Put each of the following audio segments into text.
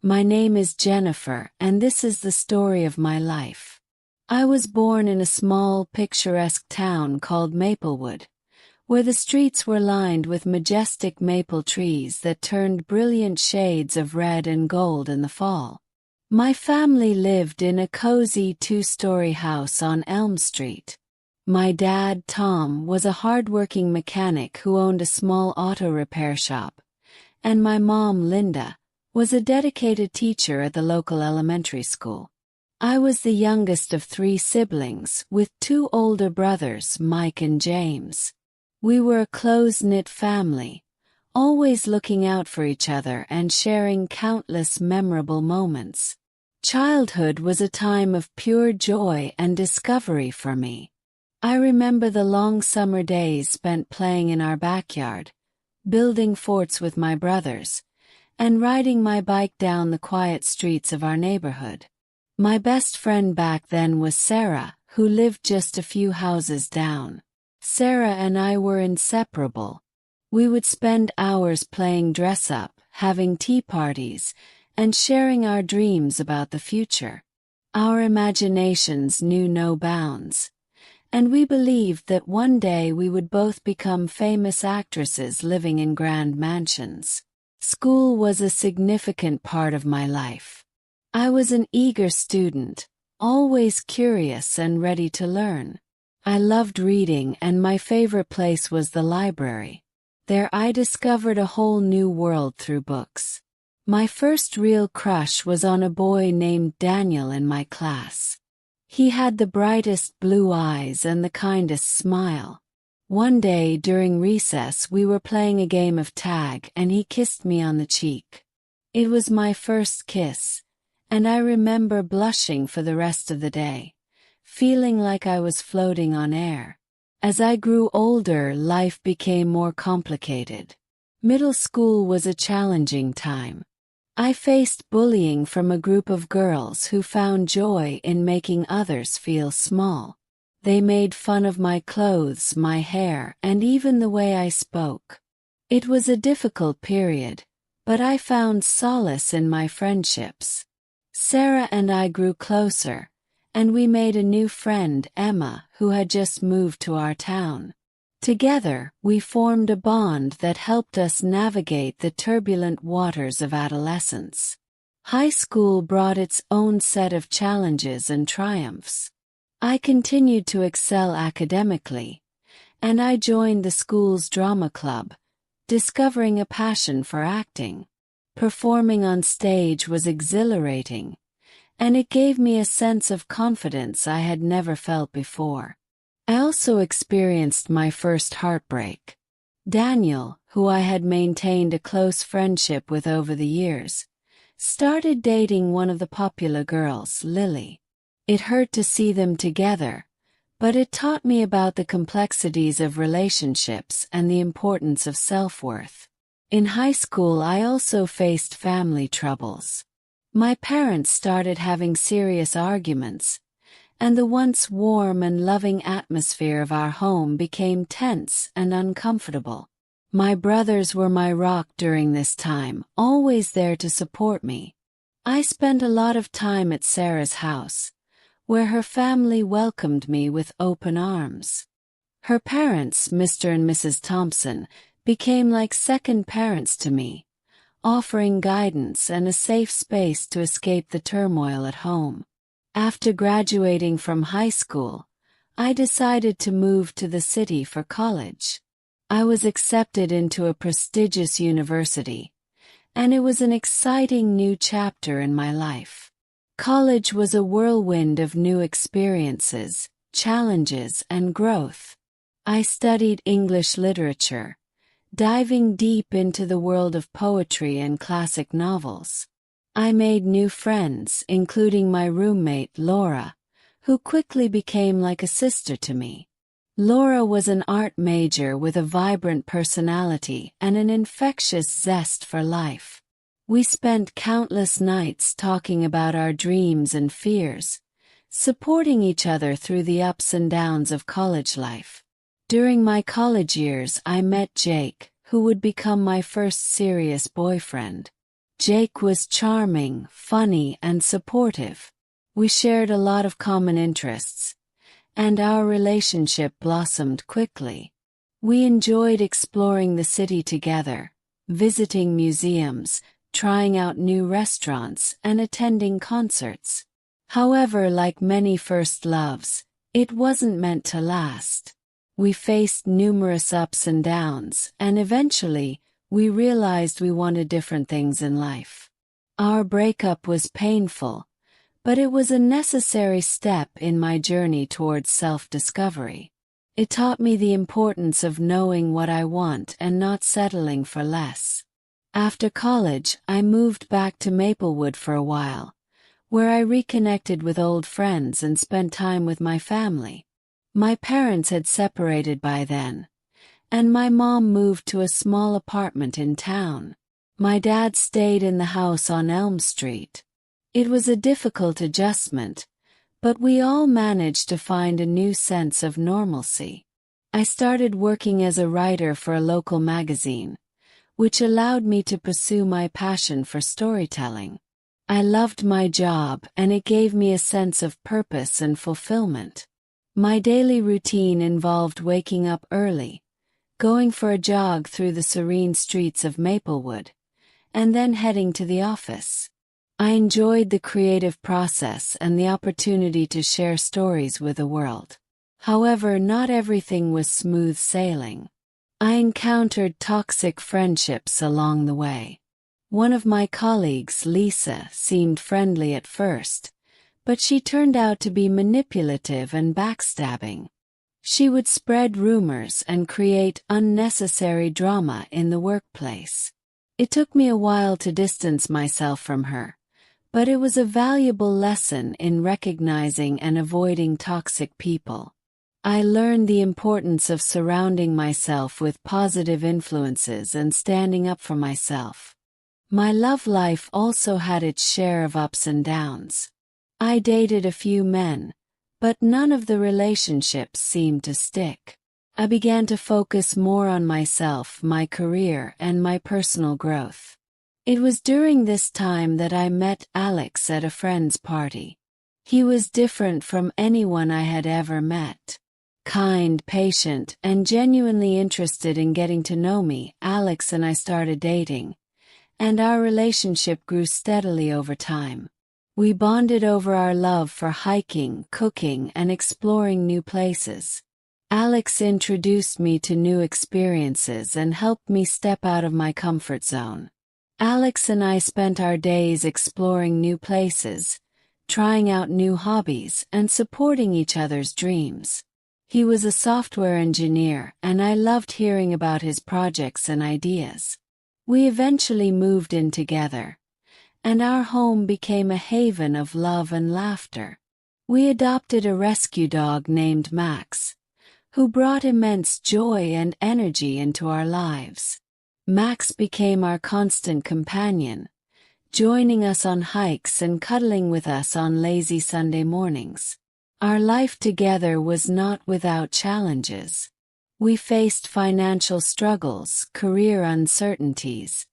My name is Jennifer, and this is the story of my life. I was born in a small, picturesque town called Maplewood, where the streets were lined with majestic maple trees that turned brilliant shades of red and gold in the fall. My family lived in a cozy two-story house on Elm Street. My dad, Tom, was a hard-working mechanic who owned a small auto repair shop, and my mom, Linda, was a dedicated teacher at the local elementary school. I was the youngest of 3 siblings, with 2 older brothers, Mike and James. We were a close-knit family, always looking out for each other and sharing countless memorable moments. Childhood was a time of pure joy and discovery for me. I remember the long summer days spent playing in our backyard, building forts with my brothers, and riding my bike down the quiet streets of our neighborhood. My best friend back then was Sarah, who lived just a few houses down. Sarah and I were inseparable. We would spend hours playing dress-up, having tea parties, and sharing our dreams about the future. Our imaginations knew no bounds, and we believed that one day we would both become famous actresses living in grand mansions. School was a significant part of my life. I was an eager student, always curious and ready to learn. I loved reading, and my favorite place was the library. There I discovered a whole new world through books. My first real crush was on a boy named Daniel in my class. He had the brightest blue eyes and the kindest smile. One day during recess we were playing a game of tag and he kissed me on the cheek. It was my first kiss, and I remember blushing for the rest of the day, feeling like I was floating on air. As I grew older, life became more complicated. Middle school was a challenging time. I faced bullying from a group of girls who found joy in making others feel small. They made fun of my clothes, my hair, and even the way I spoke. It was a difficult period, but I found solace in my friendships. Sarah and I grew closer, and we made a new friend, Emma, who had just moved to our town. Together, we formed a bond that helped us navigate the turbulent waters of adolescence. High school brought its own set of challenges and triumphs. I continued to excel academically, and I joined the school's drama club, discovering a passion for acting. Performing on stage was exhilarating, and it gave me a sense of confidence I had never felt before. I also experienced my first heartbreak. Daniel, who I had maintained a close friendship with over the years, started dating one of the popular girls, Lily. It hurt to see them together, but it taught me about the complexities of relationships and the importance of self-worth. In high school, I also faced family troubles. My parents started having serious arguments, and the once warm and loving atmosphere of our home became tense and uncomfortable. My brothers were my rock during this time, always there to support me. I spent a lot of time at Sarah's house, where her family welcomed me with open arms. Her parents, Mr. and Mrs. Thompson, became like second parents to me, offering guidance and a safe space to escape the turmoil at home. After graduating from high school, I decided to move to the city for college. I was accepted into a prestigious university, and it was an exciting new chapter in my life. College was a whirlwind of new experiences, challenges, and growth. I studied English literature, diving deep into the world of poetry and classic novels. I made new friends, including my roommate, Laura, who quickly became like a sister to me. Laura was an art major with a vibrant personality and an infectious zest for life. We spent countless nights talking about our dreams and fears, supporting each other through the ups and downs of college life. During my college years, I met Jake, who would become my first serious boyfriend. Jake was charming, funny, and supportive. We shared a lot of common interests, and our relationship blossomed quickly. We enjoyed exploring the city together, visiting museums, trying out new restaurants, and attending concerts. However, like many first loves, it wasn't meant to last. We faced numerous ups and downs, and eventually, we realized we wanted different things in life. Our breakup was painful, but it was a necessary step in my journey towards self-discovery. It taught me the importance of knowing what I want and not settling for less. After college, I moved back to Maplewood for a while, where I reconnected with old friends and spent time with my family. My parents had separated by then, and my mom moved to a small apartment in town. My dad stayed in the house on Elm Street. It was a difficult adjustment, but we all managed to find a new sense of normalcy. I started working as a writer for a local magazine, which allowed me to pursue my passion for storytelling. I loved my job, and it gave me a sense of purpose and fulfillment. My daily routine involved waking up early, going for a jog through the serene streets of Maplewood, and then heading to the office. I enjoyed the creative process and the opportunity to share stories with the world. However, not everything was smooth sailing. I encountered toxic friendships along the way. One of my colleagues, Lisa, seemed friendly at first, but she turned out to be manipulative and backstabbing. She would spread rumors and create unnecessary drama in the workplace. It took me a while to distance myself from her, but it was a valuable lesson in recognizing and avoiding toxic people. I learned the importance of surrounding myself with positive influences and standing up for myself. My love life also had its share of ups and downs. I dated a few men, but none of the relationships seemed to stick. I began to focus more on myself, my career, and my personal growth. It was during this time that I met Alex at a friend's party. He was different from anyone I had ever met. Kind, patient, and genuinely interested in getting to know me, Alex and I started dating, and our relationship grew steadily over time. We bonded over our love for hiking, cooking, and exploring new places. Alex introduced me to new experiences and helped me step out of my comfort zone. Alex and I spent our days exploring new places, trying out new hobbies, and supporting each other's dreams. He was a software engineer, and I loved hearing about his projects and ideas. We eventually moved in together, and our home became a haven of love and laughter. We adopted a rescue dog named Max, who brought immense joy and energy into our lives. Max became our constant companion, joining us on hikes and cuddling with us on lazy Sunday mornings. Our life together was not without challenges. We faced financial struggles, career uncertainties,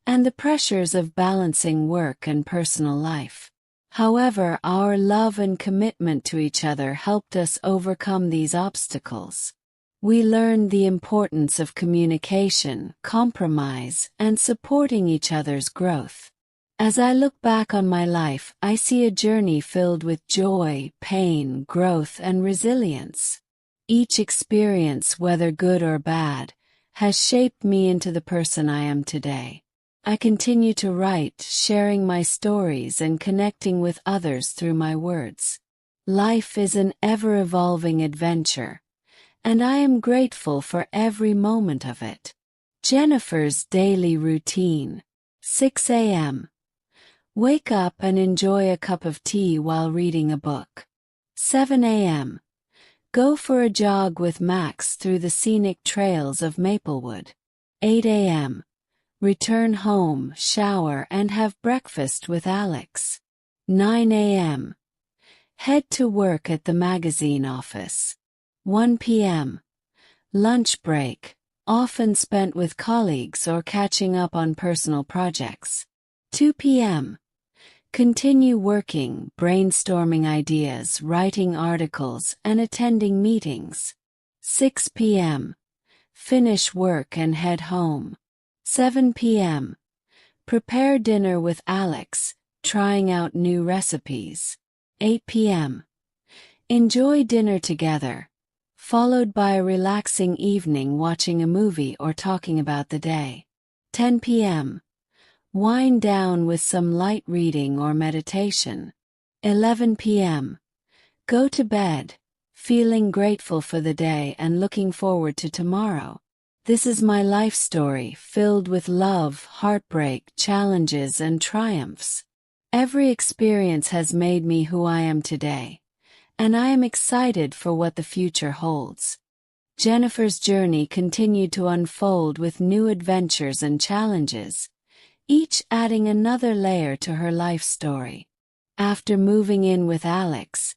and the pressures of balancing work and personal life. However, our love and commitment to each other helped us overcome these obstacles. We learned the importance of communication, compromise, and supporting each other's growth. As I look back on my life, I see a journey filled with joy, pain, growth, and resilience. Each experience, whether good or bad, has shaped me into the person I am today. I continue to write, sharing my stories and connecting with others through my words. Life is an ever-evolving adventure, and I am grateful for every moment of it. Jennifer's daily routine. 6 a.m. Wake up and enjoy a cup of tea while reading a book. 7 a.m. Go for a jog with Max through the scenic trails of Maplewood. 8 a.m. Return home, shower, and have breakfast with Alex. 9 a.m. Head to work at the magazine office. 1 p.m. Lunch break, often spent with colleagues or catching up on personal projects. 2 p.m. Continue working, brainstorming ideas, writing articles, and attending meetings. 6 p.m. Finish work and head home. 7 p.m. Prepare dinner with Alex, trying out new recipes. 8 p.m. Enjoy dinner together, followed by a relaxing evening watching a movie or talking about the day. 10 p.m. Wind down with some light reading or meditation. 11 p.m. Go to bed, feeling grateful for the day and looking forward to tomorrow. This is my life story, filled with love, heartbreak, challenges, and triumphs. Every experience has made me who I am today, and I am excited for what the future holds. Jennifer's journey continued to unfold with new adventures and challenges, each adding another layer to her life story. After moving in with Alex,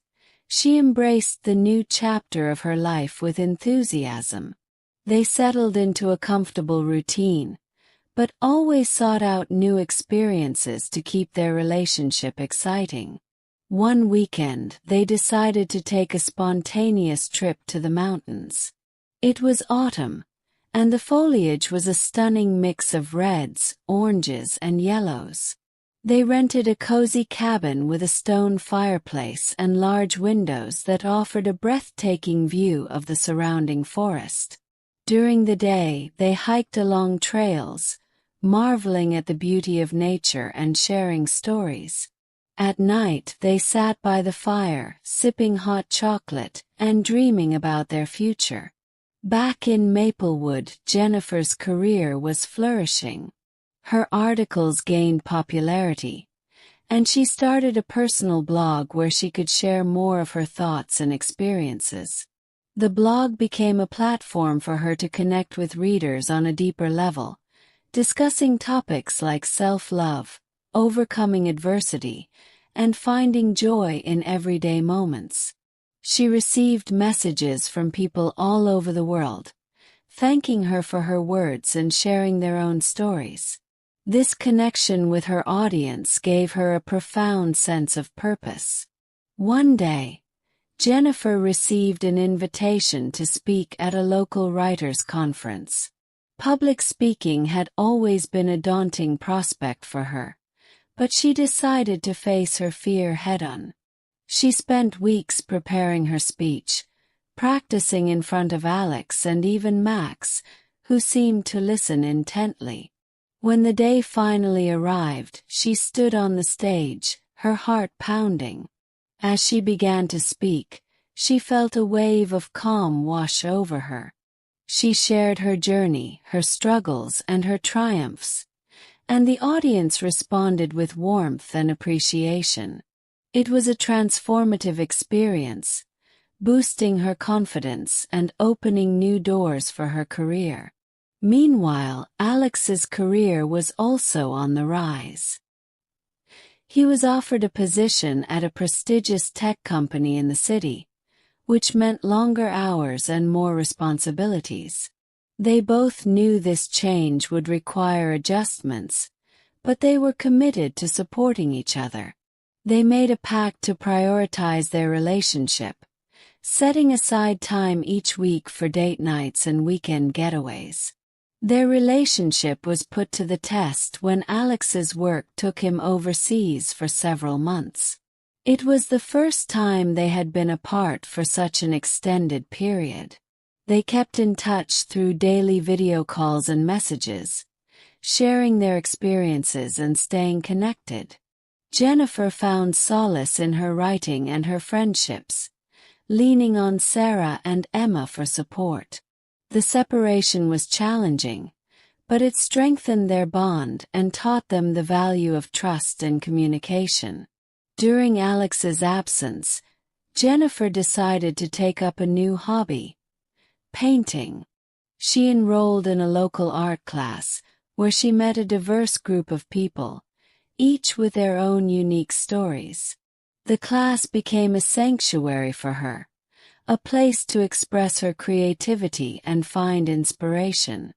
she embraced the new chapter of her life with enthusiasm. They settled into a comfortable routine, but always sought out new experiences to keep their relationship exciting. One weekend, they decided to take a spontaneous trip to the mountains. It was autumn, and the foliage was a stunning mix of reds, oranges, and yellows. They rented a cozy cabin with a stone fireplace and large windows that offered a breathtaking view of the surrounding forest. During the day, they hiked along trails, marveling at the beauty of nature and sharing stories. At night, they sat by the fire, sipping hot chocolate and dreaming about their future. Back in Maplewood, Jennifer's career was flourishing. Her articles gained popularity, and she started a personal blog where she could share more of her thoughts and experiences. The blog became a platform for her to connect with readers on a deeper level, discussing topics like self-love, overcoming adversity, and finding joy in everyday moments. She received messages from people all over the world, thanking her for her words and sharing their own stories. This connection with her audience gave her a profound sense of purpose. One day, Jennifer received an invitation to speak at a local writers' conference. Public speaking had always been a daunting prospect for her, but she decided to face her fear head-on. She spent weeks preparing her speech, practicing in front of Alex and even Max, who seemed to listen intently. When the day finally arrived, she stood on the stage, her heart pounding. As she began to speak, she felt a wave of calm wash over her. She shared her journey, her struggles, and her triumphs, and the audience responded with warmth and appreciation. It was a transformative experience, boosting her confidence and opening new doors for her career. Meanwhile, Alex's career was also on the rise. He was offered a position at a prestigious tech company in the city, which meant longer hours and more responsibilities. They both knew this change would require adjustments, but they were committed to supporting each other. They made a pact to prioritize their relationship, setting aside time each week for date nights and weekend getaways. Their relationship was put to the test when Alex's work took him overseas for several months. It was the first time they had been apart for such an extended period. They kept in touch through daily video calls and messages, sharing their experiences and staying connected. Jennifer found solace in her writing and her friendships, leaning on Sarah and Emma for support. The separation was challenging, but it strengthened their bond and taught them the value of trust and communication. During Alex's absence, Jennifer decided to take up a new hobby: painting. She enrolled in a local art class, where she met a diverse group of people, each with their own unique stories. The class became a sanctuary for her, a place to express her creativity and find inspiration.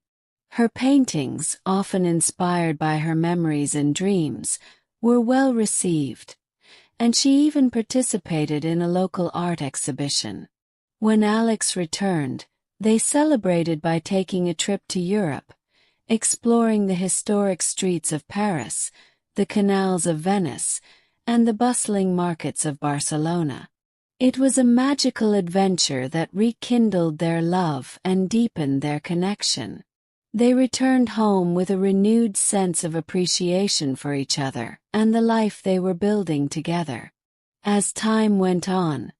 Her paintings, often inspired by her memories and dreams, were well received, and she even participated in a local art exhibition. When Alex returned, they celebrated by taking a trip to Europe, exploring the historic streets of Paris, the canals of Venice, and the bustling markets of Barcelona. It was a magical adventure that rekindled their love and deepened their connection. They returned home with a renewed sense of appreciation for each other and the life they were building together. As time went on,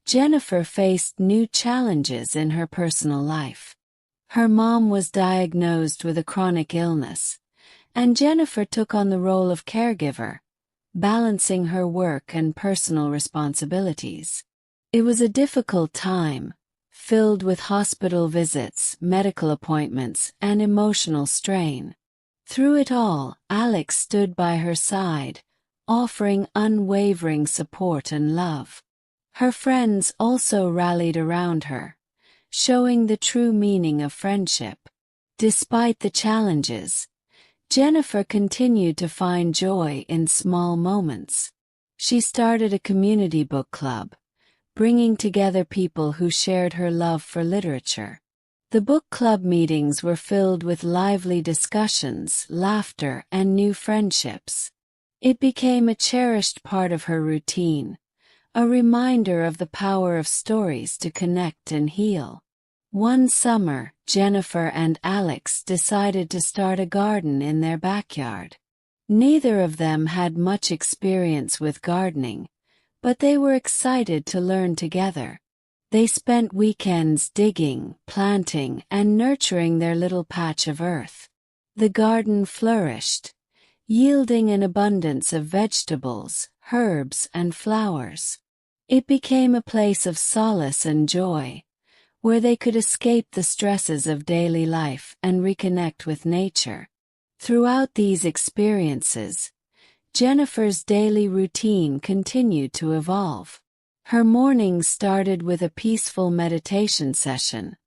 Jennifer faced new challenges in her personal life. Her mom was diagnosed with a chronic illness, and Jennifer took on the role of caregiver, balancing her work and personal responsibilities. It was a difficult time, filled with hospital visits, medical appointments, and emotional strain. Through it all, Alex stood by her side, offering unwavering support and love. Her friends also rallied around her, showing the true meaning of friendship. Despite the challenges, Jennifer continued to find joy in small moments. She started a community book club, bringing together people who shared her love for literature. The book club meetings were filled with lively discussions, laughter, and new friendships. It became a cherished part of her routine, a reminder of the power of stories to connect and heal. One summer, Jennifer and Alex decided to start a garden in their backyard. Neither of them had much experience with gardening, but they were excited to learn together. They spent weekends digging, planting, and nurturing their little patch of earth. The garden flourished, yielding an abundance of vegetables, herbs, and flowers. It became a place of solace and joy, where they could escape the stresses of daily life and reconnect with nature. Throughout these experiences, Jennifer's daily routine continued to evolve. Her mornings started with a peaceful meditation session,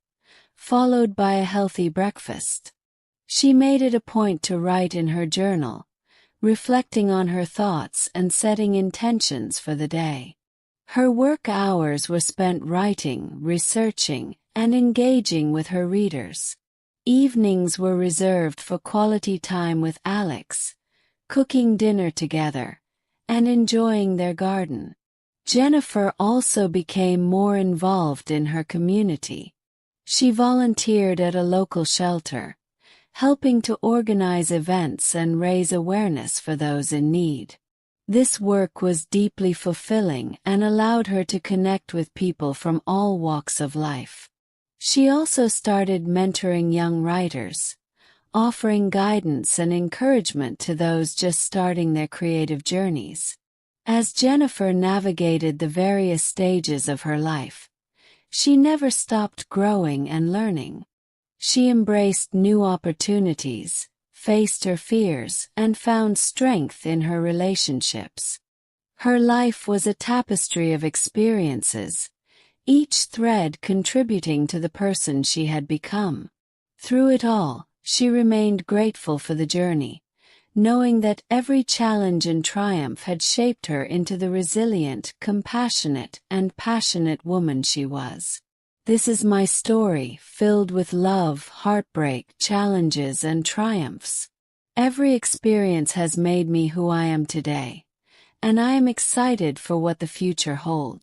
followed by a healthy breakfast. She made it a point to write in her journal, reflecting on her thoughts and setting intentions for the day. Her work hours were spent writing, researching, and engaging with her readers. Evenings were reserved for quality time with Alex, cooking dinner together, and enjoying their garden. Jennifer also became more involved in her community. She volunteered at a local shelter, helping to organize events and raise awareness for those in need. This work was deeply fulfilling and allowed her to connect with people from all walks of life. She also started mentoring young writers, offering guidance and encouragement to those just starting their creative journeys. As Jennifer navigated the various stages of her life, she never stopped growing and learning. She embraced new opportunities, faced her fears, and found strength in her relationships. Her life was a tapestry of experiences, each thread contributing to the person she had become. Through it all, she remained grateful for the journey, knowing that every challenge and triumph had shaped her into the resilient, compassionate, and passionate woman she was. This is my story, filled with love, heartbreak, challenges, and triumphs. Every experience has made me who I am today, and I am excited for what the future holds.